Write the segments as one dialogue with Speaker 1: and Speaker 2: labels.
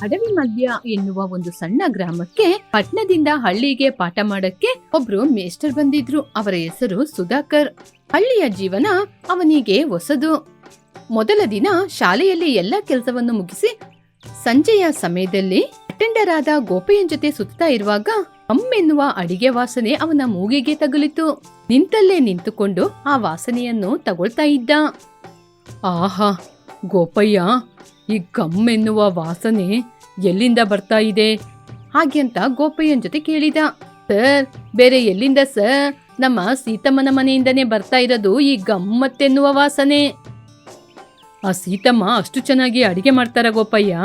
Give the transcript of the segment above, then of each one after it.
Speaker 1: ಅಡವಿ ಮಧ್ಯ ಎನ್ನುವ ಒಂದು ಸಣ್ಣ ಗ್ರಾಮಕ್ಕೆ ಪಟ್ಟಣದಿಂದ ಹಳ್ಳಿಗೆ ಪಾಠ ಮಾಡಕ್ಕೆ ಒಬ್ರು ಮೇಸ್ಟರ್ ಬಂದಿದ್ರು. ಅವರ ಹೆಸರು ಸುಧಾಕರ್. ಹಳ್ಳಿಯ ಜೀವನ ಅವನಿಗೆ ಹೊಸದು. ಮೊದಲ ದಿನ ಶಾಲೆಯಲ್ಲಿ ಎಲ್ಲ ಕೆಲಸವನ್ನು ಮುಗಿಸಿ ಸಂಜೆಯ ಸಮಯದಲ್ಲಿ ಅಟೆಂಡರ್ ಆದ ಗೋಪಯ್ಯನ್ ಜೊತೆ ಸುತ್ತಾ ಇರುವಾಗ ಎನ್ನುವ ಅಡಿಗೆ ವಾಸನೆ ಅವನ ಮೂಗಿಗೆ ತಗುಲಿತು. ನಿಂತಲ್ಲೇ ನಿಂತುಕೊಂಡು ಆ ವಾಸನೆಯನ್ನು ತಗೊಳ್ತಾ ಇದ್ದ. ಆಹಾ, ಗೋಪಯ್ಯ, ಈ ಎನ್ನುವ ವಾಸನೆ ಎಲ್ಲಿಂದ ಬರ್ತಾ ಇದೆ ಹಾಗೆಂತ ಗೋಪಯ್ಯನ್ ಜೊತೆ ಕೇಳಿದ. ಸರ್, ಬೇರೆ ಎಲ್ಲಿಂದ ಸರ್, ನಮ್ಮ ಸೀತಮ್ಮನ ಮನೆಯಿಂದನೇ ಬರ್ತಾ ಇರೋದು ಈ ಗಮ್ಮತ್ತೆನ್ನುವ ವಾಸನೆ. ಆ ಸೀತಮ್ಮ ಅಷ್ಟು ಚೆನ್ನಾಗಿ ಅಡಿಗೆ ಮಾಡ್ತಾರ ಗೋಪಯ್ಯ.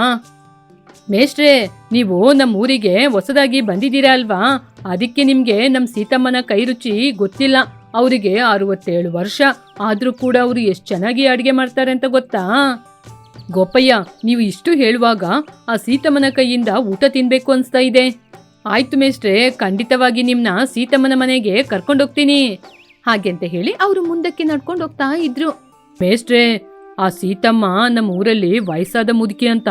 Speaker 1: ಮೇಷ್ಟ್ರೆ, ನೀವು ನಮ್ಮ ಊರಿಗೆ ಹೊಸದಾಗಿ ಬಂದಿದ್ದೀರಾ ಅಲ್ವಾ, ಅದಕ್ಕೆ ನಿಮ್ಗೆ ನಮ್ ಸೀತಮ್ಮನ ಕೈ ರುಚಿ ಗೊತ್ತಿಲ್ಲ. ಅವರಿಗೆ 67 ವರ್ಷ ಆದ್ರೂ ಕೂಡ ಅವರು ಎಷ್ಟು ಚೆನ್ನಾಗಿ ಅಡಿಗೆ ಮಾಡ್ತಾರೆ ಅಂತ ಗೊತ್ತಾ? ಗೋಪಯ್ಯ, ನೀವು ಇಷ್ಟು ಹೇಳುವಾಗ ಆ ಸೀತಮ್ಮನ ಕೈಯಿಂದ ಊಟ ತಿನ್ಬೇಕು ಅನ್ಸ್ತಾ ಇದೆ. ಆಯ್ತು ಮೇಷ್ಟ್ರೆ, ಖಂಡಿತವಾಗಿ ನಿಮ್ನ ಸೀತಮ್ಮನ ಮನೆಗೆ ಕರ್ಕೊಂಡೋಗ್ತೀನಿ ಹಾಗೆಂತ ಹೇಳಿ ಅವರು ಮುಂದಕ್ಕೆ ನಡ್ಕೊಂಡು ಹೋಗ್ತಾ ಇದ್ರು. ಮೇಷ್ಟ್ರೆ, ಆ ಸೀತಮ್ಮ ನಮ್ಮ ಊರಲ್ಲಿ ವಯಸ್ಸಾದ ಮುದುಕಿ ಅಂತ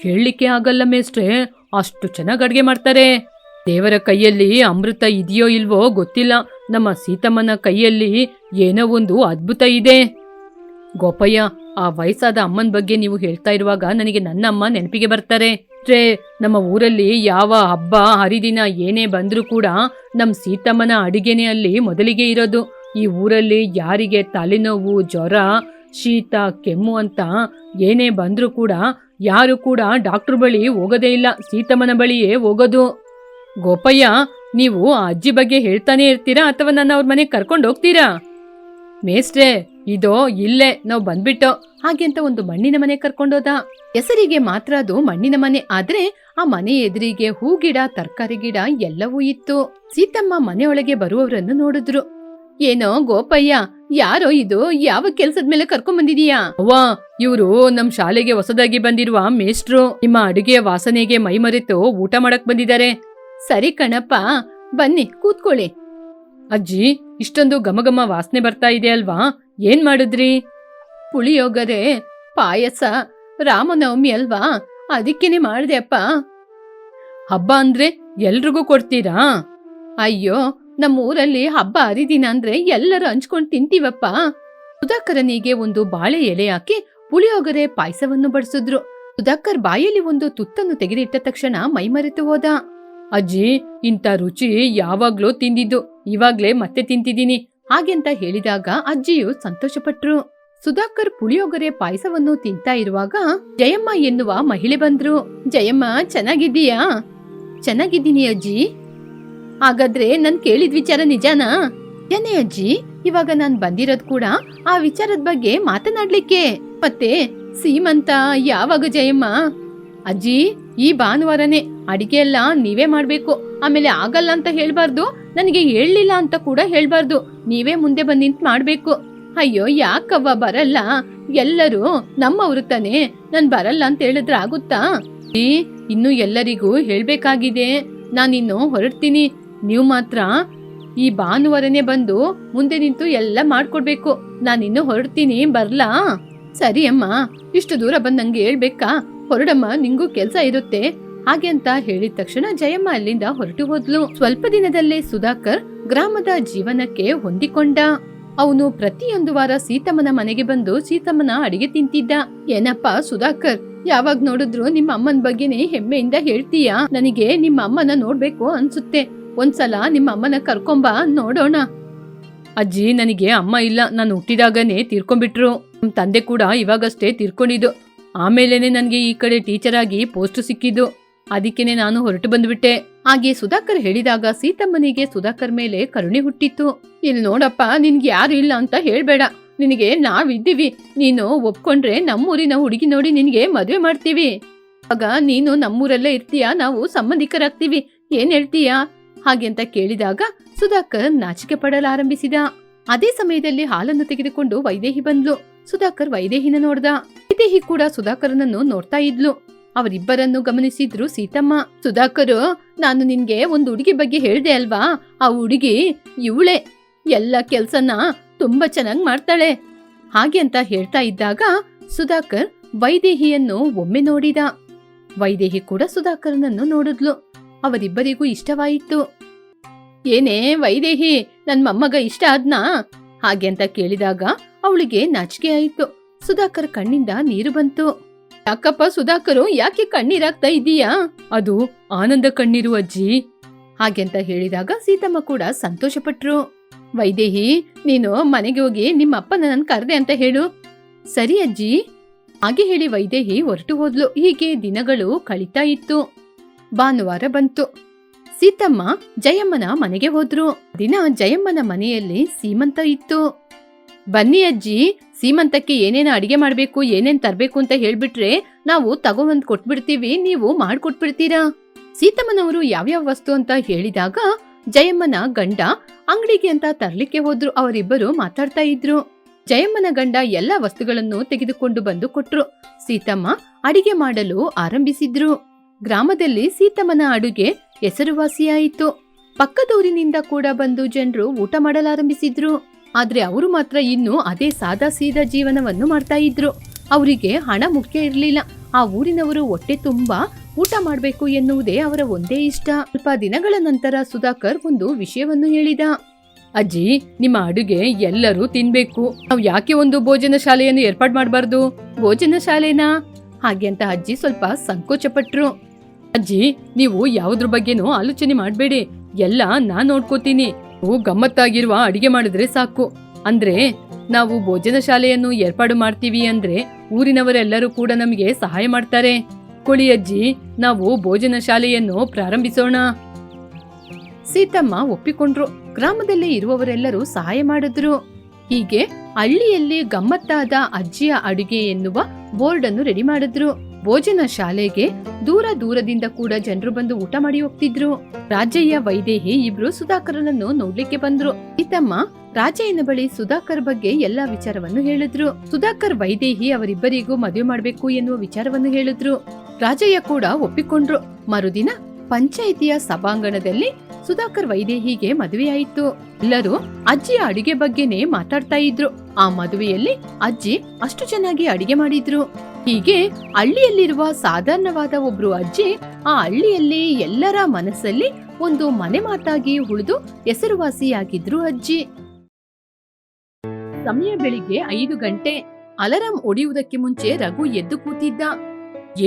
Speaker 1: ಹೇಳಲಿಕ್ಕೆ ಆಗಲ್ಲ ಮೇಷ್ಟ್ರೆ, ಅಷ್ಟು ಚೆನ್ನಾಗಿ ಅಡ್ಗೆ ಮಾಡ್ತಾರೆ. ದೇವರ ಕೈಯಲ್ಲಿ ಅಮೃತ ಇದೆಯೋ ಇಲ್ವೋ ಗೊತ್ತಿಲ್ಲ, ನಮ್ಮ ಸೀತಮ್ಮನ ಕೈಯಲ್ಲಿ ಏನೋ ಒಂದು ಅದ್ಭುತ ಇದೆ. ಗೋಪಯ್ಯ, ಆ ವಯಸ್ಸಾದ ಅಮ್ಮನ ಬಗ್ಗೆ ನೀವು ಹೇಳ್ತಾ ಇರುವಾಗ ನನಗೆ ನನ್ನ ಅಮ್ಮ ನೆನಪಿಗೆ ಬರ್ತಾರೆ. ನಮ್ಮ ಊರಲ್ಲಿ ಯಾವ ಹಬ್ಬ ಹರಿದಿನ ಏನೇ ಬಂದ್ರೂ ಕೂಡ ನಮ್ ಸೀತಮ್ಮನ ಅಡಿಗೆನೆ ಅಲ್ಲಿ ಮೊದಲಿಗೆ ಇರೋದು. ಈ ಊರಲ್ಲಿ ಯಾರಿಗೆ ತಲೆನೋವು, ಜ್ವರ, ಶೀತ, ಕೆಮ್ಮು ಅಂತ ಏನೇ ಬಂದ್ರೂ ಕೂಡ ಯಾರು ಕೂಡ ಡಾಕ್ಟರ್ ಬಳಿ ಹೋಗೋದೇ ಇಲ್ಲ, ಸೀತಮ್ಮನ ಬಳಿಯೇ ಹೋಗೋದು. ಗೋಪಯ್ಯ, ನೀವು ಆ ಅಜ್ಜಿ ಬಗ್ಗೆ ಹೇಳ್ತಾನೆ ಇರ್ತೀರಾ ಅಥವಾ ನನ್ನ ಅವ್ರ ಮನೆಗೆ ಕರ್ಕೊಂಡು ಹೋಗ್ತೀರಾ? ಮೇಸ್ಟ್ರೆ, ಇದೋ ಇಲ್ಲೇ ನಾವು ಬಂದ್ಬಿಟ್ಟೋ ಹಾಗೆಂತ ಒಂದು ಮಣ್ಣಿನ ಮನೆ ಕರ್ಕೊಂಡೋದ. ಹೆಸರಿಗೆ ಮಾತ್ರ ಅದು ಮಣ್ಣಿನ ಮನೆ, ಆದ್ರೆ ಆ ಮನೆ ಎದುರಿಗೆ ಹೂಗಿಡ, ತರಕಾರಿ ಗಿಡ ಎಲ್ಲವೂ ಇತ್ತು. ಸೀತಮ್ಮ ಮನೆಯೊಳಗೆ ಬರುವವರನ್ನು ನೋಡಿದ್ರು. ಏನೋ ಗೋಪಯ್ಯ, ಯಾರೋ ಇದು, ಯಾವ ಕೆಲ್ಸದ ಮೇಲೆ ಕರ್ಕೊಂಡ್ ಬಂದಿದೀಯಾ? ಅವ್ವಾ, ಇವ್ರು ನಮ್ ಶಾಲೆಗೆ ಹೊಸದಾಗಿ ಬಂದಿರುವ ಮೇಷ್ಟ್ರು. ನಿಮ್ಮ ಅಡುಗೆಯ ವಾಸನೆಗೆ ಮೈ ಮರೆತು ಊಟ ಮಾಡಕ್ ಬಂದಿದ್ದಾರೆ. ಸರಿ ಕಣಪ್ಪ, ಬನ್ನಿ ಕೂತ್ಕೊಳ್ಳಿ. ಅಜ್ಜಿ, ಇಷ್ಟೊಂದು ಘಮಘಮ ವಾಸನೆ ಬರ್ತಾ ಇದೆ ಅಲ್ವಾ, ಏನ್ ಮಾಡಿದ್ರಿ? ಪುಳಿಯೋಗರೆ, ಪಾಯಸ, ರಾಮನವಮಿ ಅಲ್ವಾ, ಅದಕ್ಕೇನೆ ಮಾಡ್ದೆ ಅಪ್ಪ. ಹಬ್ಬ ಅಂದ್ರೆ ಎಲ್ರಿಗೂ ಕೊಡ್ತೀರಾ? ಅಯ್ಯೋ, ನಮ್ಮ ಊರಲ್ಲಿ ಹಬ್ಬ ಹರಿದಿನ ಅಂದ್ರೆ ಎಲ್ಲರೂ ಹಂಚ್ಕೊಂಡು ತಿಂತೀವಪ್ಪ. ಸುಧಾಕರನಿಗೆ ಒಂದು ಬಾಳೆ ಎಲೆ ಹಾಕಿ ಪುಳಿಯೋಗರೆ ಪಾಯಸವನ್ನು ಬಡಿಸಿದ್ರು. ಸುಧಾಕರ್ ಬಾಯಲ್ಲಿ ಒಂದು ತುತ್ತನ್ನು ತೆಗೆದಿಟ್ಟ ತಕ್ಷಣ ಮೈಮರೆತು ಹೋದ. ಅಜ್ಜಿ, ಇಂಥ ರುಚಿ ಯಾವಾಗ್ಲೂ ತಿಂದಿದ್ದು, ಇವಾಗ್ಲೇ ಮತ್ತೆ ತಿಂತಿದ್ದೀನಿ ಹಾಗೆಂತ ಹೇಳಿದಾಗ ಅಜ್ಜಿಯು ಸಂತೋಷಪಟ್ರು. ಸುಧಾಕರ್ ಪುಳಿಯೋಗರೆ ಪಾಯಸವನ್ನು ತಿಂತಾ ಇರುವಾಗ ಜಯಮ್ಮ ಎನ್ನುವ ಮಹಿಳೆ ಬಂದ್ರು. ಜಯಮ್ಮ, ಚೆನ್ನಾಗಿದ್ದೀಯಾ? ಚೆನ್ನಾಗಿದ್ದೀನಿ ಅಜ್ಜಿ. ಹಾಗಾದ್ರೆ ನನ್ ಕೇಳಿದ ವಿಚಾರ ನಿಜಾನಾ? ಏನೇ ಅಜ್ಜಿ, ಇವಾಗ ನಾನ್ ಬಂದಿರೋದ್ ಕೂಡ ಆ ವಿಚಾರದ ಬಗ್ಗೆ ಮಾತನಾಡ್ಲಿಕ್ಕೆ. ಮತ್ತೆ ಸೀಮಂತ ಯಾವಾಗ ಜಯಮ್ಮ? ಅಜ್ಜಿ, ಈ ಭಾನುವಾರನೇ. ಅಡಿಗೆ ಎಲ್ಲ ನೀವೇ ಮಾಡ್ಬೇಕು. ಆಮೇಲೆ ಆಗಲ್ಲ ಅಂತ ಹೇಳ್ಬಾರ್ದು, ನನಗೆ ಹೇಳಲಿಲ್ಲ ಅಂತ ಕೂಡ ಹೇಳ್ಬಾರ್ದು. ನೀವೇ ಮುಂದೆ ಬಂದ್ ನಿಂತ್ ಮಾಡ್ಬೇಕು. ಅಯ್ಯೋ, ಯಾಕವ್ವ ಬರಲ್ಲ? ಎಲ್ಲರೂ ನಮ್ಮವ್ರು ತಾನೆ, ನಾನ್ ಬರಲ್ಲ ಅಂತ ಹೇಳಿದ್ರೆ ಆಗುತ್ತಾ? ಇನ್ನು ಎಲ್ಲರಿಗೂ ಹೇಳ್ಬೇಕಾಗಿದೆ. ನಾನಿನ್ನು ಹೊರಡ್ತೀನಿ. ನೀವು ಮಾತ್ರ ಈ ಭಾನುವಾರನೇ ಬಂದು ಮುಂದೆ ನಿಂತು ಎಲ್ಲ ಮಾಡ್ಕೊಡ್ಬೇಕು. ನಾನಿನ್ನು ಹೊರಡ್ತೀನಿ, ಬರ್ಲಾ? ಸರಿ ಅಮ್ಮ, ಇಷ್ಟು ದೂರ ಬಂದ್ ನಂಗೆ ಹೇಳ್ಬೇಕಾ? ಹೊರಡಮ್ಮ, ನಿಂಗೂ ಕೆಲ್ಸ ಇರುತ್ತೆ ಹಾಗೆ ಅಂತ ಹೇಳಿದ ತಕ್ಷಣ ಜಯಮ್ಮ ಅಲ್ಲಿಂದ ಹೊರಟು ಹೋದ್ಲು. ಸ್ವಲ್ಪ ದಿನದಲ್ಲೇ ಸುಧಾಕರ್ ಗ್ರಾಮದ ಜೀವನಕ್ಕೆ ಹೊಂದಿಕೊಂಡ. ಅವನು ಪ್ರತಿಯೊಂದು ವಾರ ಸೀತಮ್ಮನ ಮನೆಗೆ ಬಂದು ಸೀತಮ್ಮನ ಅಡಿಗೆ ತಿಂತಿದ್ದ. ಏನಪ್ಪಾ ಸುಧಾಕರ್, ಯಾವಾಗ ನೋಡಿದ್ರು ನಿಮ್ಮ ಅಮ್ಮನ ಬಗ್ಗೆನೇ ಹೆಮ್ಮೆಯಿಂದ ಹೇಳ್ತೀಯಾ? ನನಗೆ ನಿಮ್ಮ ಅಮ್ಮನ ನೋಡ್ಬೇಕು ಅನ್ಸುತ್ತೆ. ಒಂದ್ಸಲ ನಿಮ್ಮ ಅಮ್ಮನ ಕರ್ಕೊಂಬಾ, ನೋಡೋಣ. ಅಜ್ಜಿ, ನನಗೆ ಅಮ್ಮ ಇಲ್ಲ. ನಾನು ಹುಟ್ಟಿದಾಗನೇ ತೀರ್ಕೊಂಡ್ಬಿಟ್ರು. ನಮ್ ತಂದೆ ಕೂಡ ಇವಾಗಷ್ಟೇ ತೀರ್ಕೊಂಡಿದ್ದು. ಆಮೇಲೆನೆ ನನ್ಗೆ ಈ ಕಡೆ ಟೀಚರ್ ಆಗಿ ಪೋಸ್ಟ್ ಸಿಕ್ಕಿದ್ದು. ಅದಕ್ಕೇನೆ ನಾನು ಹೊರಟು ಬಂದ್ಬಿಟ್ಟೆ. ಹಾಗೆ ಸುಧಾಕರ್ ಹೇಳಿದಾಗ ಸೀತಮ್ಮನಿಗೆ ಸುಧಾಕರ್ ಮೇಲೆ ಕರುಣೆ ಹುಟ್ಟಿತ್ತು. ಇಲ್ಲಿ ನೋಡಪ್ಪ, ನಿನ್ಗೆ ಯಾರು ಇಲ್ಲ ಅಂತ ಹೇಳ್ಬೇಡ. ನಿನಗೆ ನಾವಿದ್ದೀವಿ. ನೀನು ಒಪ್ಕೊಂಡ್ರೆ ನಮ್ಮೂರಿನ ಹುಡುಗಿ ನೋಡಿ ನಿನ್ಗೆ ಮದ್ವೆ ಮಾಡ್ತೀವಿ. ಆಗ ನೀನು ನಮ್ಮೂರಲ್ಲೇ ಇರ್ತೀಯಾ, ನಾವು ಸಂಬಂಧಿಕರಾಗ್ತೀವಿ. ಏನ್ ಹೇಳ್ತೀಯಾ ಹಾಗೆ ಅಂತ ಕೇಳಿದಾಗ ಸುಧಾಕರ್ ನಾಚಿಕೆ ಪಡಲಾರಂಭಿಸಿದ. ಅದೇ ಸಮಯದಲ್ಲಿ ಹಾಲನ್ನು ತೆಗೆದುಕೊಂಡು ವೈದೇಹಿ ಬಂದ್ಲು. ಸುಧಾಕರ್ ವೈದೇಹಿನ ನೋಡ್ದ. ವೈದೇಹಿ ಕೂಡ ಸುಧಾಕರನನ್ನು ನೋಡ್ತಾ ಇದ್ಲು. ಅವರಿಬ್ಬರನ್ನು ಗಮನಿಸಿದ್ರು ಸೀತಮ್ಮ. ಸುಧಾಕರು, ನಾನು ನಿನ್ಗೆ ಒಂದು ಹುಡುಗಿ ಬಗ್ಗೆ ಹೇಳ್ದೆ ಅಲ್ವಾ, ಆ ಹುಡುಗಿ ಇವಳೆ. ಎಲ್ಲ ಕೆಲ್ಸನ ತುಂಬಾ ಚೆನ್ನಾಗಿ ಮಾಡ್ತಾಳೆ ಹಾಗೆ ಅಂತ ಹೇಳ್ತಾ ಇದ್ದಾಗ ಸುಧಾಕರ್ ವೈದೇಹಿಯನ್ನು ಒಮ್ಮೆ ನೋಡಿದ. ವೈದೇಹಿ ಕೂಡ ಸುಧಾಕರನನ್ನು ನೋಡಿದ್ಲು. ಅವರಿಬ್ಬರಿಗೂ ಇಷ್ಟವಾಯಿತು. ಏನೇ ವೈದೇಹಿ, ನನ್ ಮೊಮ್ಮಗ ಇಷ್ಟ ಆದ್ನಾ ಹಾಗೆ ಅಂತ ಕೇಳಿದಾಗ ಅವಳಿಗೆ ನಾಚಿಕೆ ಆಯಿತು. ಸುಧಾಕರ್ ಕಣ್ಣಿಂದ ನೀರು ಬಂತು. ಯಾಕಪ್ಪ ಸುಧಾಕರು, ಯಾಕೆ ಕಣ್ಣೀರಾಗ್ತಾ ಇದೀಯಾ? ಅದು ಆನಂದ ಕಣ್ಣೀರು ಅಜ್ಜಿ ಹಾಗೆ ಅಂತ ಹೇಳಿದಾಗ ಸೀತಮ್ಮ ಕೂಡ ಸಂತೋಷ ಪಟ್ರು. ವೈದೇಹಿ, ನೀನು ಮನೆಗೆ ಹೋಗಿ ನಿಮ್ಮ ಅಪ್ಪ ನನ್ನ ಕರೆದೆ ಅಂತ ಹೇಳು. ಸರಿ ಅಜ್ಜಿ ಹಾಗೆ ಹೇಳಿ ವೈದೇಹಿ ಹೊರಟು ಹೋದ್ಲು. ಹೀಗೆ ದಿನಗಳು ಕಳೀತಾ ಇತ್ತು. ಭಾನುವಾರ ಬಂತು. ಸೀತಮ್ಮ ಜಯಮ್ಮನ ಮನೆಗೆ ಹೋದ್ರು. ದಿನ ಜಯಮ್ಮನ ಮನೆಯಲ್ಲಿ ಸೀಮಂತ ಇತ್ತು. ಬನ್ನಿ ಅಜ್ಜಿ, ಸೀಮಂತಕ್ಕೆ ಏನೇನು ಅಡಿಗೆ ಮಾಡ್ಬೇಕು, ಏನೇನ್ ತರ್ಬೇಕು ಅಂತ ಹೇಳ್ಬಿಟ್ರೆ ನಾವು ತಗೊಂಡ್ ಕೊಟ್ಬಿಡ್ತೀವಿ, ನೀವು ಮಾಡ್ಕೊಟ್ಬಿಡ್ತೀರಾ. ಸೀತಮ್ಮನವರು ಯಾವ್ಯಾವ ವಸ್ತು ಅಂತ ಹೇಳಿದಾಗ ಜಯಮ್ಮನ ಗಂಡ ಅಂಗಡಿಗೆ ಅಂತ ತರ್ಲಿಕ್ಕೆ ಹೋದ್ರು. ಅವರಿಬ್ಬರು ಮಾತಾಡ್ತಾ ಇದ್ರು. ಜಯಮ್ಮನ ಗಂಡ ಎಲ್ಲ ವಸ್ತುಗಳನ್ನು ತೆಗೆದುಕೊಂಡು ಬಂದು ಕೊಟ್ರು. ಸೀತಮ್ಮ ಅಡಿಗೆ ಮಾಡಲು ಆರಂಭಿಸಿದ್ರು. ಗ್ರಾಮದಲ್ಲಿ ಸೀತಮ್ಮನ ಅಡುಗೆ ಹೆಸರುವಾಸಿಯಾಯಿತು. ಪಕ್ಕದೂರಿನಿಂದ ಕೂಡ ಬಂದು ಜನರು ಊಟ ಮಾಡಲಾರಂಭಿಸಿದ್ರು. ಆದ್ರೆ ಅವರು ಮಾತ್ರ ಇನ್ನು ಅದೇ ಸಾದಾ ಸೀದಾ ಜೀವನವನ್ನು ಮಾಡ್ತಾ ಇದ್ರು. ಅವರಿಗೆ ಹಣ ಮುಖ್ಯ ಇರ್ಲಿಲ್ಲ. ಆ ಊರಿನವರು ಹೊಟ್ಟೆ ತುಂಬಾ ಊಟ ಮಾಡ್ಬೇಕು ಎನ್ನುವುದೇ ಅವರ ಒಂದೇ ಇಷ್ಟ. ಸ್ವಲ್ಪ ದಿನಗಳ ನಂತರ ಸುಧಾಕರ್ ಒಂದು ವಿಷಯವನ್ನು ಹೇಳಿದ. ಅಜ್ಜಿ, ನಿಮ್ಮ ಅಡುಗೆ ಎಲ್ಲರೂ ತಿನ್ಬೇಕು. ನಾವು ಯಾಕೆ ಒಂದು ಭೋಜನ ಶಾಲೆಯನ್ನು ಏರ್ಪಾಡು ಮಾಡಬಾರ್ದು? ಭೋಜನ ಶಾಲೆನಾ ಹಾಗೆ ಅಂತ ಅಜ್ಜಿ ಸ್ವಲ್ಪ ಸಂಕೋಚ ಪಟ್ರು. ಅಜ್ಜಿ, ನೀವು ಯಾವುದ್ರ ಬಗ್ಗೆನೂ ಆಲೋಚನೆ ಮಾಡಬೇಡಿ, ಎಲ್ಲ ನಾನ್ ನೋಡ್ಕೋತೀನಿ. ನೀವು ಗಮ್ಮತ್ತಾಗಿರುವ ಅಡಿಗೆ ಮಾಡಿದ್ರೆ ಸಾಕು. ಅಂದ್ರೆ ನಾವು ಭೋಜನ ಶಾಲೆಯನ್ನು ಏರ್ಪಾಡು ಮಾಡ್ತೀವಿ ಅಂದ್ರೆ ಊರಿನವರೆಲ್ಲರೂ ಕೂಡ ನಮಗೆ ಸಹಾಯ ಮಾಡ್ತಾರೆ. ಕೊಳಿ ಅಜ್ಜಿ, ನಾವು ಭೋಜನ ಶಾಲೆಯನ್ನು ಪ್ರಾರಂಭಿಸೋಣ. ಸೀತಮ್ಮ ಒಪ್ಪಿಕೊಂಡ್ರು. ಗ್ರಾಮದಲ್ಲಿ ಇರುವವರೆಲ್ಲರೂ ಸಹಾಯ ಮಾಡಿದ್ರು. ಹೀಗೆ ಹಳ್ಳಿಯಲ್ಲಿ ಗಮ್ಮತ್ತಾದ ಅಜ್ಜಿಯ ಅಡುಗೆ ಎನ್ನುವ ಬೋರ್ಡ್ ಅನ್ನು ರೆಡಿ ಮಾಡಿದ್ರು. ಭೋಜನ ಶಾಲೆಗೆ ದೂರ ದೂರದಿಂದ ಕೂಡ ಜನರು ಬಂದು ಊಟ ಮಾಡಿ ಹೋಗ್ತಿದ್ರು. ರಾಜಯ್ಯ, ವೈದೇಹಿ ಇಬ್ರು ಸುಧಾಕರನನ್ನು ನೋಡ್ಲಿಕ್ಕೆ ಬಂದ್ರು. ಸೀತಮ್ಮ ರಾಜಯ್ಯನ ಬಳಿ ಸುಧಾಕರ್ ಬಗ್ಗೆ ಎಲ್ಲಾ ವಿಚಾರವನ್ನು ಹೇಳಿದ್ರು. ಸುಧಾಕರ್ ವೈದೇಹಿ ಅವರಿಬ್ಬರಿಗೂ ಮದುವೆ ಮಾಡ್ಬೇಕು ಎನ್ನುವ ವಿಚಾರವನ್ನು ಹೇಳಿದ್ರು. ರಾಜಯ್ಯ ಕೂಡ ಒಪ್ಪಿಕೊಂಡ್ರು. ಮರುದಿನ ಪಂಚಾಯಿತಿಯ ಸಭಾಂಗಣದಲ್ಲಿ ಸುಧಾಕರ್ ವೈದೇಹಿಗೆ ಮದುವೆಯಾಯಿತು. ಎಲ್ಲರೂ ಅಜ್ಜಿಯ ಅಡಿಗೆ ಬಗ್ಗೆನೇ ಮಾತಾಡ್ತಾ ಇದ್ರು. ಆ ಮದುವೆಯಲ್ಲಿ ಅಜ್ಜಿ ಅಷ್ಟು ಚೆನ್ನಾಗಿ ಅಡಿಗೆ ಮಾಡಿದ್ರು. ಹೀಗೆ ಹಳ್ಳಿಯಲ್ಲಿರುವ ಸಾಧಾರಣವಾದ ಒಬ್ರು ಅಜ್ಜಿ ಆ ಹಳ್ಳಿಯಲ್ಲಿ ಎಲ್ಲರ ಮನಸ್ಸಲ್ಲಿ ಒಂದು ಮನೆ ಮಾತಾಗಿ ಉಳಿದು ಹೆಸರುವಾಸಿಯಾಗಿದ್ರು ಅಜ್ಜಿ. ಸಮಯ ಬೆಳಿಗ್ಗೆ 5 ಗಂಟೆ. ಅಲಾರಾಂ ಹೊಡೆಯುವುದಕ್ಕೆ ಮುಂಚೆ ರಘು ಎದ್ದು ಕೂತಿದ್ದ.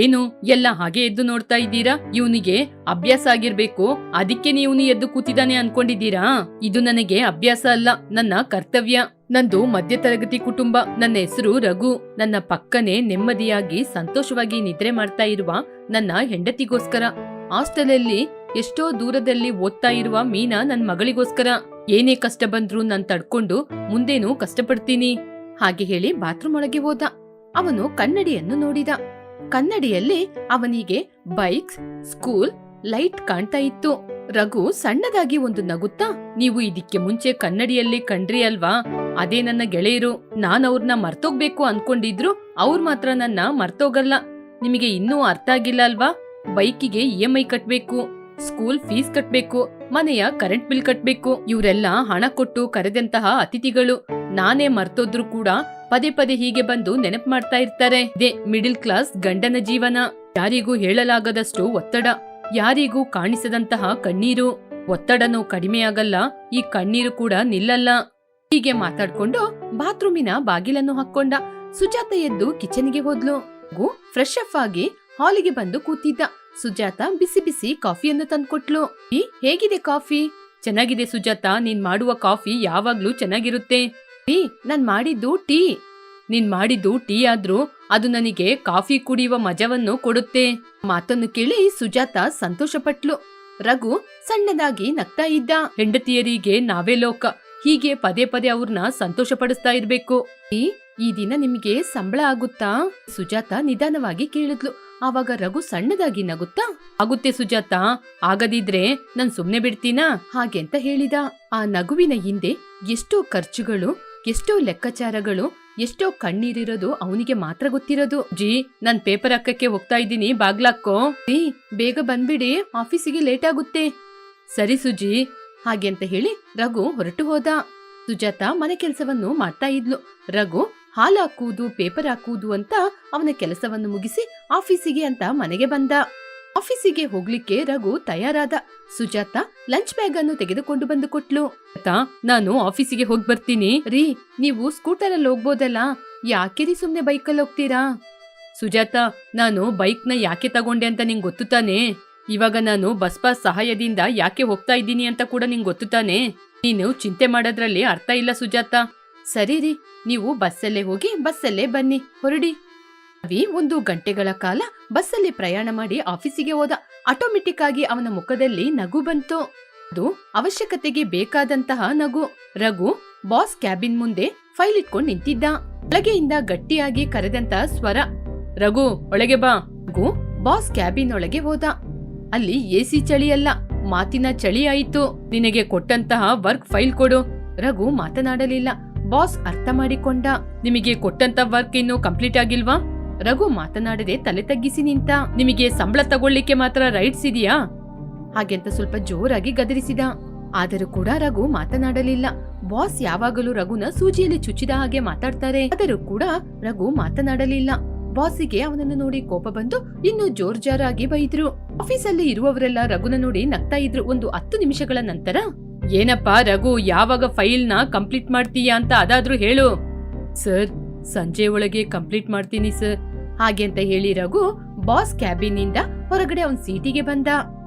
Speaker 1: ಏನು ಎಲ್ಲ ಹಾಗೆ ಎದ್ದು ನೋಡ್ತಾ ಇದ್ದೀರಾ? ಇವನಿಗೆ ಅಭ್ಯಾಸ ಆಗಿರ್ಬೇಕು, ಅದಕ್ಕೆ ನೀವು ಎದ್ದು ಕೂತಿದ್ದಾನೆ ಅನ್ಕೊಂಡಿದ್ದೀರಾ? ಇದು ನನಗೆ ಅಭ್ಯಾಸ ಅಲ್ಲ, ನನ್ನ ಕರ್ತವ್ಯ. ನಂದು ಮಧ್ಯ ತರಗತಿ ಕುಟುಂಬ. ನನ್ನ ಹೆಸರು ರಘು. ನನ್ನ ಪಕ್ಕನೆ ನೆಮ್ಮದಿಯಾಗಿ ಸಂತೋಷವಾಗಿ ನಿದ್ರೆ ಮಾಡ್ತಾ ಇರುವ ನನ್ನ ಹೆಂಡತಿಗೋಸ್ಕರ, ಹಾಸ್ಟೆಲಲ್ಲಿ ಎಷ್ಟೋ ದೂರದಲ್ಲಿ ಓದ್ತಾ ಇರುವ ಮೀನಾ ನನ್ ಮಗಳಿಗೋಸ್ಕರ. ಏನೇ ಕಷ್ಟ ಬಂದ್ರು ನಾನ್ ತಡ್ಕೊಂಡು ಮುಂದೇನು ಕಷ್ಟಪಡ್ತೀನಿ ಹಾಗೆ ಹೇಳಿ ಬಾತ್ರೂಮ್ ಒಳಗೆ ಹೋದ. ಅವನು ಕನ್ನಡಿಯನ್ನು ನೋಡಿದ. ಕನ್ನಡಿಯಲ್ಲಿ ಅವನಿಗೆ ಬೈಕ್ಸ್, ಸ್ಕೂಲ್, ಲೈಟ್ ಕಾಣ್ತಾ ಇತ್ತು. ರಘು ಸಣ್ಣದಾಗಿ ಒಂದು ನಗುತ್ತಾ, ನೀವು ಇದಕ್ಕೆ ಮುಂಚೆ ಕನ್ನಡಿಯಲ್ಲಿ ಕಂಡ್ರಿ ಅಲ್ವಾ? ಅದೇ ನನ್ನ ಗೆಳೆಯರು. ನಾನ್ ಅವ್ರನ್ನ ಮರ್ತೋಗ್ಬೇಕು ಅನ್ಕೊಂಡಿದ್ರು, ಅವ್ರು ಮಾತ್ರ ನನ್ನ ಮರ್ತೋಗಲ್ಲ. ನಿಮಗೆ ಇನ್ನೂ ಅರ್ಥ ಆಗಿಲ್ಲ ಅಲ್ವಾ? ಬೈಕಿಗೆ EMI ಕಟ್ಬೇಕು, ಸ್ಕೂಲ್ ಫೀಸ್ ಕಟ್ಬೇಕು, ಮನೆಯ ಕರೆಂಟ್ ಬಿಲ್ ಕಟ್ಬೇಕು. ಇವರೆಲ್ಲ ಹಣ ಕೊಟ್ಟು ಕರೆದಂತಹ ಅತಿಥಿಗಳು. ನಾನೇ ಮರ್ತೋದ್ರು ಕೂಡ ಪದೇ ಪದೇ ಹೀಗೆ ಬಂದು ನೆನಪು ಮಾಡ್ತಾ ಇರ್ತಾರೆ. ಇದೇ ಮಿಡಿಲ್ ಕ್ಲಾಸ್ ಗಂಡನ ಜೀವನ. ಯಾರಿಗೂ ಹೇಳಲಾಗದಷ್ಟು ಒತ್ತಡ, ಯಾರಿಗೂ ಕಾಣಿಸದಂತಹ ಕಣ್ಣೀರು. ಒತ್ತಡನೂ ಕಡಿಮೆಯಾಗಲ್ಲ, ಈ ಕಣ್ಣೀರು ಕೂಡ ನಿಲ್ಲಲ್ಲ. ಹೀಗೆ ಮಾತಾಡ್ಕೊಂಡು ಬಾತ್ರೂಮಿನ ಬಾಗಿಲನ್ನು ಹಾಕೊಂಡ. ಸುಜಾತ ಎದ್ದು ಕಿಚನ್ಗೆ ಹೋದ್ಲು. ಫ್ರೆಶ್ ಅಪ್ ಆಗಿ ಹಾಲಿಗೆ ಬಂದು ಕೂತಿದ್ದ. ಸುಜಾತ ಬಿಸಿ ಬಿಸಿ ಕಾಫಿಯನ್ನು ತಂದ್ಕೊಟ್ಲು. ಹೇಗಿದೆ ಕಾಫಿ? ಚೆನ್ನಾಗಿದೆ ಸುಜಾತ, ನೀನ್ ಮಾಡುವ ಕಾಫಿ ಯಾವಾಗ್ಲೂ ಚೆನ್ನಾಗಿರುತ್ತೆ. ನಾನ್ ಮಾಡಿದ್ದು ಟೀ. ನೀನ್ ಮಾಡಿದ್ದು ಟೀ ಆದ್ರೂ ಅದು ನನಗೆ ಕಾಫಿ ಕುಡಿಯುವ ಮಜವನ್ನು ಕೊಡುತ್ತೆ. ಮಾತನ್ನು ಕೇಳಿ ಸುಜಾತ ಸಂತೋಷ ಪಟ್ಲು. ರಘು ಸಣ್ಣದಾಗಿ ನಗ್ತಾ ಇದ್ದ. ಹೆಂಡತಿಯರಿಗೆ ನಾವೇ ಲೋಕ, ಹೀಗೆ ಪದೇ ಪದೇ ಅವ್ರನ್ನ ಸಂತೋಷ ಪಡಿಸ್ತಾ ಇರ್ಬೇಕು. ಈ ದಿನ ನಿಮ್ಗೆ ಸಂಬಳ ಆಗುತ್ತಾ? ಸುಜಾತ ನಿಧಾನವಾಗಿ ಕೇಳಿದ್ಲು. ಆವಾಗ ರಘು ಸಣ್ಣದಾಗಿ ನಗುತ್ತಾ, ಆಗುತ್ತೆ ಸುಜಾತ, ಆಗದಿದ್ರೆ ನಾನ್ ಸುಮ್ನೆ ಬಿಡ್ತೀನಾ ಹಾಗೆ ಅಂತ ಹೇಳಿದ. ಆ ನಗುವಿನ ಹಿಂದೆ ಎಷ್ಟೋ ಖರ್ಚುಗಳು, ಎಷ್ಟೋ ಲೆಕ್ಕಾಚಾರಗಳು, ಎಷ್ಟೋ ಕಣ್ಣೀರಿರೋದು ಅವನಿಗೆ ಮಾತ್ರ ಗೊತ್ತಿರೋದು. ಜಿ, ನಾನ್ ಪೇಪರ್ ಹಾಕಕ್ಕೆ ಹೋಗ್ತಾ ಇದ್ದೀನಿ, ಬಾಗ್ಲಾಕೋ. ಬೇಗ ಬಂದ್ಬಿಡಿ, ಆಫೀಸಿಗೆ ಲೇಟ್ ಆಗುತ್ತೆ. ಸರಿ ಸುಜಿ ಹಾಗೆ ಅಂತ ಹೇಳಿ ರಘು ಹೊರಟು ಹೋದ. ಸುಜಾತ ಮನೆ ಕೆಲಸವನ್ನು ಮಾಡ್ತಾ ಇದ್ಲು. ರಘು ಹಾಲ್ ಹಾಕುವುದು, ಪೇಪರ್ ಹಾಕುವುದು ಅಂತ ಅವನ ಕೆಲಸವನ್ನು ಮುಗಿಸಿ ಆಫೀಸಿಗೆ ಅಂತ ಮನೆಗೆ ಬಂದ. ಆಫೀಸಿಗೆ ಹೋಗ್ಲಿಕ್ಕೆ ರಘು ತಯಾರಾದ. ಸುಜಾತ ಲಂಚ್ ಬ್ಯಾಗ್ ಅನ್ನು ತೆಗೆದುಕೊಂಡು ಬಂದು ಕೊಟ್ಲು. ನಾನು ಆಫೀಸಿಗೆ ಹೋಗಿ ಬರ್ತೀನಿ. ರೀ, ನೀವು ಸ್ಕೂಟರ್ ಅಲ್ಲಿ ಹೋಗ್ಬೋದಲ್ಲ, ಯಾಕೆ ಸುಮ್ನೆ ಬೈಕಲ್ಲಿ ಹೋಗ್ತೀರಾ? ಸುಜಾತ, ನಾನು ಬೈಕ್ ನ ಯಾಕೆ ತಗೊಂಡೆ ಅಂತ ನಿಂಗೆ ಗೊತ್ತು ತಾನೆ? ಇವಾಗ ನಾನು ಬಸ್ ಪಾಸ್ ಸಹಾಯದಿಂದ ಯಾಕೆ ಹೋಗ್ತಾ ಇದ್ದೀನಿ ಅಂತ ಕೂಡ ನಿಂಗೆ ಗೊತ್ತು ತಾನೆ? ನೀನು ಚಿಂತೆ ಮಾಡೋದ್ರಲ್ಲಿ ಅರ್ಥ ಇಲ್ಲ ಸುಜಾತ. ಸರಿ ರೀ, ನೀವು ಬಸ್ಸಲ್ಲೇ ಹೋಗಿ ಬಸ್ಸಲ್ಲೇ ಬನ್ನಿ, ಹೊರಡಿ. ರವಿ 1 ಗಂಟೆಗಳ ಕಾಲ ಬಸ್ಸಲ್ಲಿ ಪ್ರಯಾಣ ಮಾಡಿ ಆಫೀಸಿಗೆ ಹೋದ. ಆಟೋಮೆಟಿಕ್ ಆಗಿ ಅವನ ಮುಖದಲ್ಲಿ ನಗು ಬಂತು. ಅದು ಅವಶ್ಯಕತೆಗೆ ಬೇಕಾದಂತಹ ನಗು. ರಘು ಬಾಸ್ ಕ್ಯಾಬಿನ್ ಮುಂದೆ ಫೈಲ್ ಇಟ್ಕೊಂಡು ನಿಂತಿದ್ದ. ಒಳಗೆಯಿಂದ ಗಟ್ಟಿಯಾಗಿ ಕರೆದಂತ ಸ್ವರ, ರಘು ಒಳಗೆ ಬಾ. ರಘು ಬಾಸ್ ಕ್ಯಾಬಿನ್ ಒಳಗೆ ಹೋದ. ಅಲ್ಲಿ ಎಸಿ ಚಳಿ ಅಲ್ಲ, ಮಾತಿನ ಚಳಿ ಆಯಿತು. ನಿನಗೆ ಕೊಟ್ಟಂತಹ ವರ್ಕ್ ಫೈಲ್ ಕೊಡು. ರಘು ಮಾತನಾಡಲಿಲ್ಲ. ಬಾಸ್ ಅರ್ಥ ಮಾಡಿಕೊಂಡ. ನಿಮಗೆ ಕೊಟ್ಟಂತ ವರ್ಕ್ ಇನ್ನು ಕಂಪ್ಲೀಟ್ ಆಗಿಲ್ವಾ? ರಘು ಮಾತನಾಡದೆ ತಲೆ ತಗ್ಗಿಸಿ ನಿಂತ. ನಿಮಗೆ ಸಂಬಳ ತಗೊಳ್ಳಿಕ್ಕೆ ಮಾತ್ರ ರೈಟ್ಸ್ ಇದೆಯಾ? ಹಾಗೆಂತ ಸ್ವಲ್ಪ ಜೋರಾಗಿ ಗದರಿಸಿದ. ಆದರೂ ಕೂಡ ರಘು ಮಾತನಾಡಲಿಲ್ಲ. ಬಾಸ್ ಯಾವಾಗಲೂ ರಘುನ ಸೂಜಿಯಲ್ಲಿ ಚುಚ್ಚಿದ ಹಾಗೆ ಮಾತಾಡ್ತಾರೆ. ಆದರೂ ಕೂಡ ರಘು ಮಾತನಾಡಲಿಲ್ಲ. ಬಾಸಿಗೆ ಅವನನ್ನು ನೋಡಿ ಕೋಪ ಬಂದು ಇನ್ನು ಜೋರ್ಜಾರಾಗಿ ಬೈದ್ರು. ಆಫೀಸಲ್ಲಿ ಇರುವವರೆಲ್ಲ ರಘುನ ನೋಡಿ ನಗ್ತಾ ಇದ್ರು. ಒಂದು 10 ನಿಮಿಷಗಳ ನಂತರ, ಏನಪ್ಪಾ ರಘು, ಯಾವಾಗ ಫೈಲ್ ನ ಕಂಪ್ಲೀಟ್ ಮಾಡ್ತೀಯಾ ಅಂತ ಅದಾದ್ರೂ ಹೇಳು. ಸರ್, ಸಂಜೆ ಒಳಗೆ ಕಂಪ್ಲೀಟ್ ಮಾಡ್ತೀನಿ ಸರ್. ಹಾಗೆ ಅಂತ ಹೇಳಿ ರಘು ಬಾಸ್ ಕ್ಯಾಬಿನ್ ನಿಂದ ಹೊರಗಡೆ ಅವನ್ ಸೀಟಿಗೆ ಬಂದ.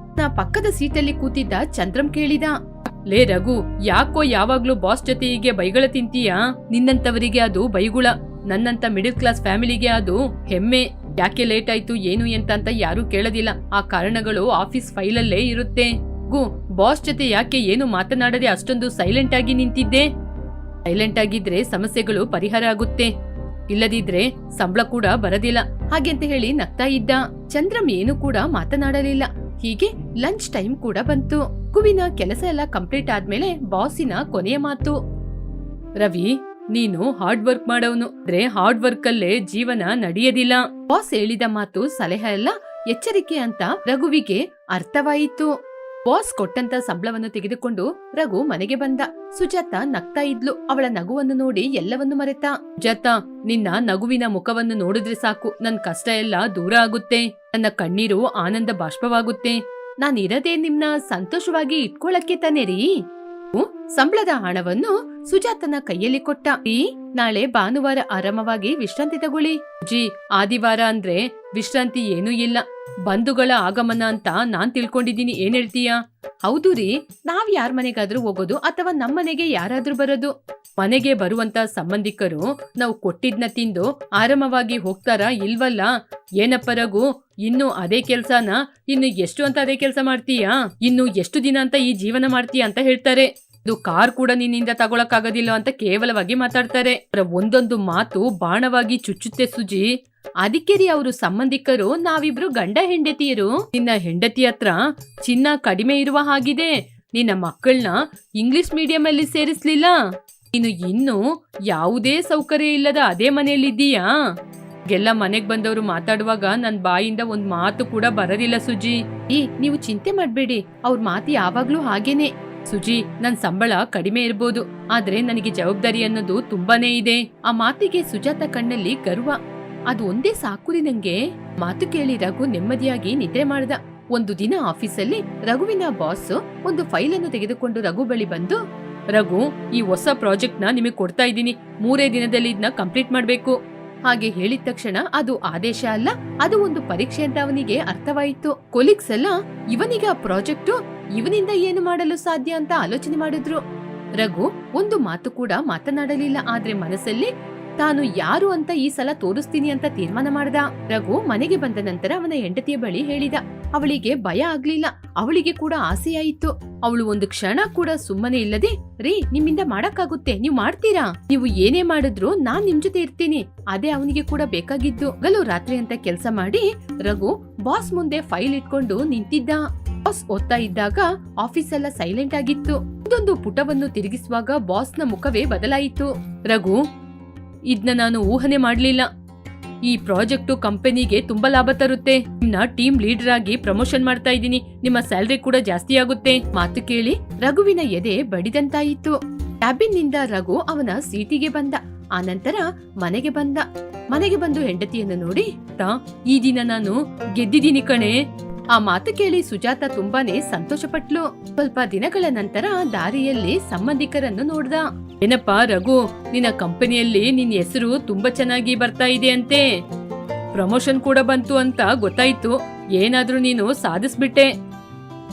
Speaker 1: ಪಕ್ಕದ ಸೀಟಲ್ಲಿ ಕೂತಿದ್ದ ಚಂದ್ರಂ ಕೇಳಿದ, ಲೇ ರಘು, ಯಾಕೋ ಯಾವಾಗ್ಲೂ ಬಾಸ್ ಜೊತೆ ಹೀಗೆ ಬೈಗಳ ತಿಂತೀಯಾ? ನಿನ್ನಂತವರಿಗೆ ಅದು ಬೈಗುಳ, ನನ್ನಂತ ಮಿಡಲ್ ಕ್ಲಾಸ್ ಫ್ಯಾಮಿಲಿಗೆ ಅದು ಹೆಮ್ಮೆ. ಯಾಕೆ ಲೇಟ್ ಆಯ್ತು ಏನು ಅಂತ ಯಾರು ಕೇಳೋದಿಲ್ಲ. ಆ ಕಾರಣಗಳು ಆಫೀಸ್ ಫೈಲಲ್ಲೇ ಇರುತ್ತೆ. ಬಾಸ್ ಜೊತೆ ಯಾಕೆ ಏನು ಮಾತನಾಡದೆ ಅಷ್ಟೊಂದು ಸೈಲೆಂಟ್ ಆಗಿ ನಿಂತಿದ್ದೆ? ಸೈಲೆಂಟ್ ಆಗಿದ್ರೆ ಸಮಸ್ಯೆಗಳು ಪರಿಹಾರ ಆಗುತ್ತೆ, ಇಲ್ಲದಿದ್ರೆ ಸಂಬಳ ಕೂಡ ಬರದಿಲ್ಲ. ಹಾಗೆಂತ ಹೇಳಿ ನಗ್ತಾ ಇದ್ದ. ಚಂದ್ರಂ ಏನು ಕೂಡ ಮಾತನಾಡಲಿಲ್ಲ. ಹೀಗೆ ಲಂಚ್ ಟೈಮ್ ಕೂಡ ಬಂತು. ರಘುವಿನ ಕೆಲಸ ಎಲ್ಲ ಕಂಪ್ಲೀಟ್ ಆದ್ಮೇಲೆ ಬಾಸಿನ ಕೊನೆಯ ಮಾತು, ರವಿ, ನೀನು ಹಾರ್ಡ್ ವರ್ಕ್ ಮಾಡೋನು, ಆದ್ರೆ ಹಾರ್ಡ್ ವರ್ಕ್ ಅಲ್ಲೇ ಜೀವನ ನಡೆಯೋದಿಲ್ಲ. ಬಾಸ್ ಹೇಳಿದ ಮಾತು, ಸಲಹೆ ಎಲ್ಲ ಎಚ್ಚರಿಕೆ ಅಂತ ರಘುವಿಗೆ ಅರ್ಥವಾಯಿತು. ಬಾಸ್ ಕೊಟ್ಟಂತ ಸಂಬಳವನ್ನು ತೆಗೆದುಕೊಂಡು ರಘು ಮನೆಗೆ ಬಂದ. ಸುಜಾತ ನಗ್ತಾ ಇದ್ಲು. ಅವಳ ನಗುವನ್ನು ನೋಡಿ ಎಲ್ಲವನ್ನು ಮರೆತ. ಸುಜಾತ, ನಿನ್ನ ನಗುವಿನ ಮುಖವನ್ನು ನೋಡಿದ್ರೆ ಸಾಕು, ನನ್ ಕಷ್ಟ ಎಲ್ಲ ದೂರ ಆಗುತ್ತೆ, ನನ್ನ ಕಣ್ಣೀರು ಆನಂದ ಬಾಷ್ಪವಾಗುತ್ತೆ. ನಾನಿರದೆ ನಿಮ್ನ ಸಂತೋಷವಾಗಿ ಇಟ್ಕೊಳ್ಳಕ್ಕೆ ತಾನೇ ರೀ. ಸಂಬಳದ ಹಣವನ್ನು ಸುಜಾತನ ಕೈಯಲ್ಲಿ ಕೊಟ್ಟ. ನಾಳೆ ಭಾನುವಾರ ಆರಾಮವಾಗಿ ವಿಶ್ರಾಂತಿ ತಗೊಳ್ಳಿ. ಆದಿವಾರ ಅಂದ್ರೆ ವಿಶ್ರಾಂತಿ ಏನೂ ಇಲ್ಲ, ಬಂಧುಗಳ ಆಗಮನ ಅಂತ ನಾನ್ ತಿಳ್ಕೊಂಡಿದ್ದೀನಿ. ಏನ್ ಹೇಳ್ತೀಯಾ? ಹೌದು ರೀ, ನಾವ್ ಯಾರ್ ಮನೆಗಾದ್ರೂ ಹೋಗೋದು ಅಥವಾ ನಮ್ಮನೆಗೆ ಯಾರಾದ್ರೂ ಬರೋದು. ಮನೆಗೆ ಬರುವಂತ ಸಂಬಂಧಿಕರು ನಾವು ಕೊಟ್ಟಿದ್ನ ತಿಂದು ಆರಾಮವಾಗಿ ಹೋಗ್ತಾರ ಇಲ್ವಲ್ಲ? ಏನಪ್ಪ ರಘು, ಇನ್ನು ಅದೇ ಕೆಲ್ಸನ ಇನ್ನು ಎಷ್ಟು ಅಂತ ಅದೇ ಕೆಲ್ಸ ಮಾಡ್ತೀಯಾ? ಇನ್ನು ಎಷ್ಟು ದಿನ ಅಂತ ಈ ಜೀವನ ಮಾಡ್ತೀಯಾ ಅಂತ ಹೇಳ್ತಾರೆ. ಇದು ಕಾರ್ ಕೂಡ ನಿನ್ನಿಂದ ತಗೊಳಕ್ಕಾಗೋದಿಲ್ಲ ಅಂತ ಕೇವಲವಾಗಿ ಮಾತಾಡ್ತಾರೆ. ಒಂದೊಂದು ಮಾತು ಬಾಣವಾಗಿ ಚುಚ್ಚುತ್ತೆ ಸುಜಿ. ಅದಕ್ಕೆ ರೀ ಅವರು ಸಂಬಂಧಿಕರು ನಾವಿಬ್ರು ಗಂಡ ಹೆಂಡತಿಯರು. ನಿನ್ನ ಹೆಂಡತಿ ಹತ್ರ ಚಿನ್ನ ಕಡಿಮೆ ಇರುವ ಹಾಗಿದೆ. ನಿನ್ನ ಮಕ್ಕಳನ್ನ ಇಂಗ್ಲಿಷ್ ಮೀಡಿಯಂ ಅಲ್ಲಿ ಸೇರಿಸ್ಲಿಲ್ಲ. ನೀನು ಇನ್ನು ಯಾವುದೇ ಸೌಕರ್ಯ ಇಲ್ಲದ ಅದೇ ಮನೆಯಲ್ಲಿದ್ದೀಯಾ? ಎಲ್ಲ ಮನೆಗ್ ಬಂದವರು ಮಾತಾಡುವಾಗ ನನ್ ಬಾಯಿಂದ ಒಂದ್ ಮಾತು ಕೂಡ ಬರೋದಿಲ್ಲ ಸುಜಿ. ನೀವು ಚಿಂತೆ ಮಾಡ್ಬೇಡಿ, ಅವ್ರ ಮಾತು ಯಾವಾಗ್ಲೂ ಹಾಗೇನೆ. ಸುಜಿ, ನನ್ ಸಂಬಳ ಕಡಿಮೆ ಇರ್ಬೋದು, ಆದ್ರೆ ನನಗೆ ಜವಾಬ್ದಾರಿ ಅನ್ನೋದು ತುಂಬಾನೇ ಇದೆ. ಆ ಮಾತಿಗೆ ಸುಜಾತ ಕಣ್ಣಲ್ಲಿ ಗರ್ವ. ಅದು ಒಂದೇ ಸಾಕುರಿ ನಂಗೆ. ಮಾತು ಕೇಳಿ ರಘು ನೆಮ್ಮದಿಯಾಗಿ ನಿದ್ರೆ ಮಾಡ್ದ. ಒಂದು ದಿನ ಆಫೀಸಲ್ಲಿ ರಘುವಿನ ಬಾಸ್ ಒಂದು ಫೈಲ್ ಅನ್ನು ತೆಗೆದುಕೊಂಡು ರಘು ಬಳಿ ಬಂದು, ರಘು, ಈ ಹೊಸ ಪ್ರಾಜೆಕ್ಟ್ ನ ನಿಮಗೆ ಕೊಡ್ತಾ ಇದ್ದೀನಿ, 3 ದಿನದಲ್ಲಿ ಇದನ್ನ ಕಂಪ್ಲೀಟ್ ಮಾಡ್ಬೇಕು. ಹಾಗೆ ಹೇಳಿದ ತಕ್ಷಣ ಅದು ಆದೇಶ ಅಲ್ಲ, ಅದು ಒಂದು ಪರೀಕ್ಷೆ ಅಂತ ಅವನಿಗೆ ಅರ್ಥವಾಯಿತು. ಕೊಲೀಗ್ಸ್ ಎಲ್ಲ ಇವನಿಗೆ ಆ ಪ್ರಾಜೆಕ್ಟ್ ಇವನಿಂದ ಏನು ಮಾಡಲು ಸಾಧ್ಯ ಅಂತ ಆಲೋಚನೆ ಮಾಡಿದ್ರು. ರಘು ಒಂದು ಮಾತು ಕೂಡ ಮಾತನಾಡಲಿಲ್ಲ. ಆದ್ರೆ ಮನಸ್ಸಲ್ಲಿ ತಾನು ಯಾರು ಅಂತ ಈ ಸಲ ತೋರಿಸ್ತೀನಿ ಅಂತ ತೀರ್ಮಾನ ಮಾಡ್ದ. ರಘು ಮನೆಗೆ ಬಂದ ನಂತರ ಅವನ ಹೆಂಡತಿಯ ಬಳಿ ಹೇಳಿದ. ಅವಳಿಗೆ ಭಯ ಆಗ್ಲಿಲ್ಲ, ಅವಳಿಗೆ ಕೂಡ ಆಸೆಯಾಯಿತು. ಅವಳು ಒಂದು ಕ್ಷಣ ಕೂಡ ಸುಮ್ಮನೆ ಇಲ್ಲದೆ, ರೀ, ನಿಮ್ಮಿಂದ ಮಾಡಕ್ಕಾಗುತ್ತೆ, ನೀವ್ ಮಾಡ್ತೀರಾ? ನೀವು ಏನೇ ಮಾಡಿದ್ರು ನಾನ್ ನಿಮ್ ಜೊತೆ ಇರ್ತೀನಿ. ಅದೇ ಅವನಿಗೆ ಕೂಡ ಬೇಕಾಗಿದ್ದು. ಹಗಲು ರಾತ್ರಿ ಅಂತ ಕೆಲಸ ಮಾಡಿ ರಘು ಬಾಸ್ ಮುಂದೆ ಫೈಲ್ ಇಟ್ಕೊಂಡು ನಿಂತಿದ್ದ. ಬಾಸ್ ಓದ್ತಾ ಇದ್ದಾಗ ಆಫೀಸ್ ಎಲ್ಲ ಸೈಲೆಂಟ್ ಆಗಿತ್ತು. ಒಂದೊಂದು ಪುಟವನ್ನು ತಿರುಗಿಸುವಾಗ ಬಾಸ್ನ ಮುಖವೇ ಬದಲಾಯಿತು. ರಘು, ಇದನ್ನ ನಾನು ಊಹನೆ ಮಾಡ್ಲಿಲ್ಲ. ಈ ಪ್ರಾಜೆಕ್ಟು ಕಂಪನಿಗೆ ತುಂಬಾ ಲಾಭ ತರುತ್ತೆ. ನಿಮ್ನ ಟೀಮ್ ಲೀಡರ್ ಆಗಿ ಪ್ರಮೋಷನ್ ಮಾಡ್ತಾ ಇದ್ದೀನಿ. ನಿಮ್ಮ ಸ್ಯಾಲರಿ ಕೂಡ ಜಾಸ್ತಿ ಆಗುತ್ತೆ. ಮಾತು ಕೇಳಿ ರಘುವಿನ ಎದೆ ಬಡಿದಂತಾಯಿತು. ಕ್ಯಾಬಿನ್ ನಿಂದ ರಘು ಅವನ ಸೀಟಿಗೆ ಬಂದ. ಆನಂತರ ಮನೆಗೆ ಬಂದು ಹೆಂಡತಿಯನ್ನು ನೋಡಿ, ಈ ದಿನ ನಾನು ಗೆದ್ದಿದ್ದೀನಿ ಕಣೆ. ಆ ಮಾತು ಕೇಳಿ ಸುಜಾತ ತುಂಬಾನೇ ಸಂತೋಷಪಟ್ಲು. ಸ್ವಲ್ಪ ದಿನಗಳ ನಂತರ ದಾರಿಯಲ್ಲಿ ಸಂಬಂಧಿಕರನ್ನು ನೋಡ್ದ. ಏನಪ್ಪಾ ರಘು, ನಿನ್ನ ಕಂಪನಿಯಲ್ಲಿ ನಿನ್ ಹೆಸರು ತುಂಬಾ ಚೆನ್ನಾಗಿ ಬರ್ತಾ ಇದೆ ಅಂತೆ. ಪ್ರಮೋಷನ್ ಕೂಡ ಬಂತು ಅಂತ ಗೊತ್ತಾಯ್ತು. ಏನಾದ್ರೂ ನೀನು ಸಾಧಿಸ್ಬಿಟ್ಟೆ.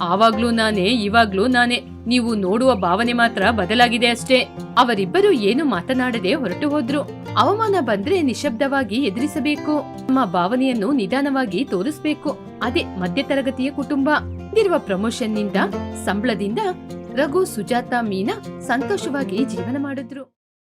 Speaker 1: ಆವಾಗ್ಲೂ ನಾನೇ ಇವಾಗ್ಲೂ ನಾನೇ, ನೀವು ನೋಡುವ ಭಾವನೆ ಮಾತ್ರ ಬದಲಾಗಿದೆ ಅಷ್ಟೇ. ಅವರಿಬ್ಬರು ಏನು ಮಾತನಾಡದೆ ಹೊರಟು ಹೋದ್ರು. ಅವಮಾನ ಬಂದ್ರೆ ನಿಶಬ್ದವಾಗಿ ಎದುರಿಸಬೇಕು. ನಮ್ಮ ಭಾವನೆಯನ್ನು ನಿಧಾನವಾಗಿ ತೋರಿಸ್ಬೇಕು. ಅದೇ ಮಧ್ಯತರಗತಿಯ ಕುಟುಂಬ. ಇರುವ ಪ್ರಮೋಷನ್ ನಿಂದ, ಸಂಬಳದಿಂದ ರಘು, ಸುಜಾತ, ಮೀನಾ ಸಂತೋಷವಾಗಿ ಜೀವನ ಮಾಡಿದ್ರು.